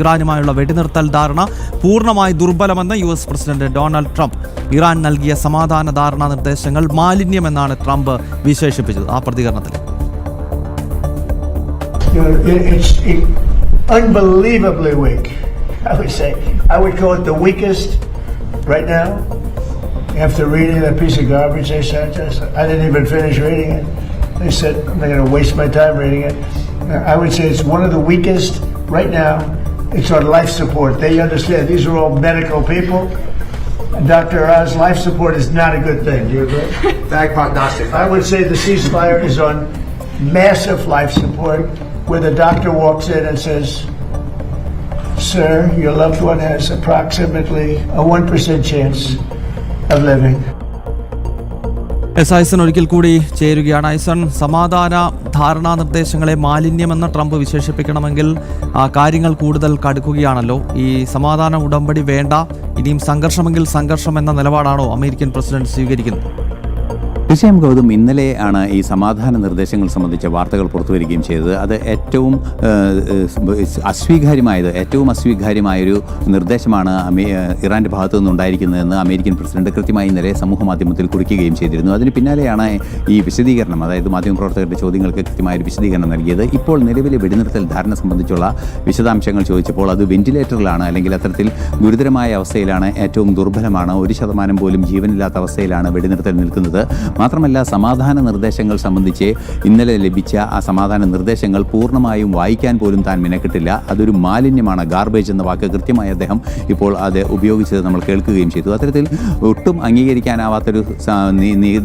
ഇറാനുമായുള്ള വെടിനിർത്തൽ ധാരണ പൂർണ്ണമായി ദുർബലമെന്ന് US president Donald Trump. Iran നൽകിയ സമാധാന ധാരണാ നിർദ്ദേശങ്ങൾ മാലിന്യമെന്നാണ് ട്രംപ് വിശേഷിപ്പിച്ചത്. ആ പ്രതികരണത്തിൽ unbelievably weak. I would call it the weakest right now. After reading that piece of garbage they sent us, I didn't even finish reading it. They said I'm not going to waste my time reading it. I would say it's one of the weakest right now. It's on life support. They understand these are all medical people. And Dr. Oz, life support is not a good thing. Do you agree? Bad prognostic. I would say the ceasefire is on massive life support, where the doctor walks in and says, "Sir, your loved one has approximately a 1% chance of living." Aison ഒരിക്കൽ കൂടി ചേരുകയാണ്. ഐസൺ, സമാധാന ധാരണാ നിർദ്ദേശങ്ങളെ മാലിന്യമെന്ന് Trump വിശേഷിപ്പിക്കണമെങ്കിൽ കാര്യങ്ങൾ കൂടുതൽ കടുക്കുകയാണല്ലോ. ഈ സമാധാന ഉടമ്പടി വേണ്ട, ഇനിയും സംഘർഷമെങ്കിൽ സംഘർഷം എന്ന നിലപാടാണോ അമേരിക്കൻ പ്രസിഡന്റ് സ്വീകരിക്കുന്നത്? തീർച്ചയായും ഗൗതം, ഇന്നലെ ആണ് ഈ സമാധാന നിർദ്ദേശങ്ങൾ സംബന്ധിച്ച വാർത്തകൾ പുറത്തുവരികയും ചെയ്തത്. അത് ഏറ്റവും അസ്വീകാര്യമായൊരു നിർദ്ദേശമാണ് ഇറാൻ്റെ ഭാഗത്തു നിന്നുണ്ടായിരിക്കുന്നതെന്ന് അമേരിക്കൻ പ്രസിഡന്റ് കൃത്യമായി ഇന്നലെ സമൂഹ മാധ്യമത്തിൽ കുറിക്കുകയും ചെയ്തിരുന്നു. അതിന് പിന്നാലെയാണ് ഈ വിശദീകരണം, അതായത് മാധ്യമപ്രവർത്തകരുടെ ചോദ്യങ്ങൾക്ക് കൃത്യമായൊരു വിശദീകരണം നൽകിയത്. ഇപ്പോൾ നിലവിലെ വെടിനിർത്തൽ ധാരണ സംബന്ധിച്ചുള്ള വിശദാംശങ്ങൾ ചോദിച്ചപ്പോൾ അത് വെന്റിലേറ്ററിലാണ്, അല്ലെങ്കിൽ അത്തരത്തിൽ ഗുരുതരമായ അവസ്ഥയിലാണ്, ഏറ്റവും ദുർബലമാണ്, 1% പോലും ജീവനില്ലാത്ത അവസ്ഥയിലാണ് വെടിനിർത്തൽ നിൽക്കുന്നത്. മാത്രമല്ല, സമാധാന നിർദ്ദേശങ്ങൾ സംബന്ധിച്ച് ഇന്നലെ ലഭിച്ച ആ സമാധാന നിർദ്ദേശങ്ങൾ പൂർണ്ണമായും വായിക്കാൻ പോലും താൻ മിനക്കെട്ടില്ല. അതൊരു മാലിന്യമാണ്, ഗാർബേജ് എന്ന വാക്ക് കൃത്യമായി അദ്ദേഹം ഇപ്പോൾ അത് ഉപയോഗിച്ചത് നമ്മൾ കേൾക്കുകയും ചെയ്തു. അത്തരത്തിൽ ഒട്ടും അംഗീകരിക്കാനാവാത്തൊരു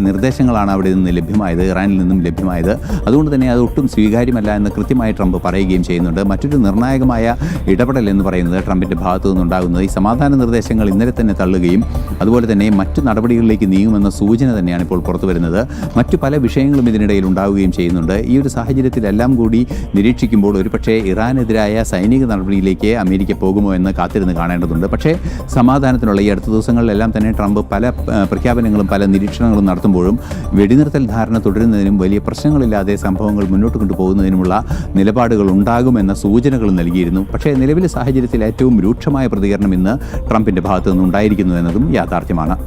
നിർദ്ദേശങ്ങളാണ് അവിടെ നിന്ന് ലഭ്യമായത്, ഇറാനിൽ നിന്നും ലഭ്യമായത്. അതുകൊണ്ട് തന്നെ അത് ഒട്ടും സ്വീകാര്യമല്ല എന്ന് കൃത്യമായി ട്രംപ് പറയുകയും ചെയ്യുന്നുണ്ട്. മറ്റൊരു നിർണായകമായ ഇടപെടൽ എന്ന് പറയുന്നത് ട്രംപിൻ്റെ ഭാഗത്തു നിന്നുണ്ടാകുന്നത് ഈ സമാധാന നിർദ്ദേശങ്ങൾ ഇന്നലെ തന്നെ തള്ളുകയും അതുപോലെ തന്നെ മറ്റു നടപടികളിലേക്ക് നീങ്ങുമെന്ന സൂചന തന്നെയാണ് ഇപ്പോൾ പുറത്തു വരുന്നത്. മറ്റു പല വിഷയങ്ങളും ഇതിനിടയിൽ ഉണ്ടാവുകയും ചെയ്യുന്നുണ്ട്. ഈ ഒരു സാഹചര്യത്തിലെല്ലാം കൂടി നിരീക്ഷിക്കുമ്പോൾ ഒരുപക്ഷേ ഇറാനെതിരായ സൈനിക നടപടിയിലേക്ക് അമേരിക്ക പോകുമോ എന്ന് കാത്തിരുന്ന് കാണേണ്ടതുണ്ട്. പക്ഷേ സമാധാനത്തിനുള്ള ഈ അടുത്ത ദിവസങ്ങളിലെല്ലാം തന്നെ ട്രംപ് പല പ്രഖ്യാപനങ്ങളും പല നിരീക്ഷണങ്ങളും നടത്തുമ്പോഴും വെടിനിർത്തൽ ധാരണ തുടരുന്നതിനും വലിയ പ്രശ്നങ്ങളില്ലാതെ സംഭവങ്ങൾ മുന്നോട്ട് കൊണ്ടുപോകുന്നതിനുമുള്ള നിലപാടുകൾ ഉണ്ടാകുമെന്ന സൂചനകൾ നൽകിയിരുന്നു. പക്ഷേ നിലവിലെ സാഹചര്യത്തിൽ ഏറ്റവും രൂക്ഷമായ പ്രതികരണം ഇന്ന് ട്രംപിൻ്റെ ഭാഗത്തു നിന്നുണ്ടായിരിക്കുന്നു എന്നതും യാഥാർത്ഥ്യമാണ്.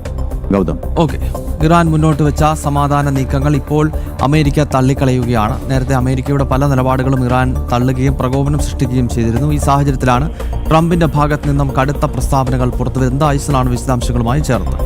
ഗൗതം, ഓക്കെ. ഇറാൻ മുന്നോട്ട് വെച്ച സമാധാന നീക്കങ്ങൾ ഇപ്പോൾ അമേരിക്ക തള്ളിക്കളയുകയാണ്. നേരത്തെ അമേരിക്കയുടെ പല നിലപാടുകളും ഇറാൻ തള്ളുകയും പ്രകോപനം സൃഷ്ടിക്കുകയും ചെയ്തിരുന്നു. ഈ സാഹചര്യത്തിലാണ് ട്രംപിന്റെ ഭാഗത്ത് നിന്നും കടുത്ത പ്രസ്താവനകൾ പുറത്തുവരുന്നത്. ഐസനാണ് വിശദാംശങ്ങളുമായി ചേർന്നത്.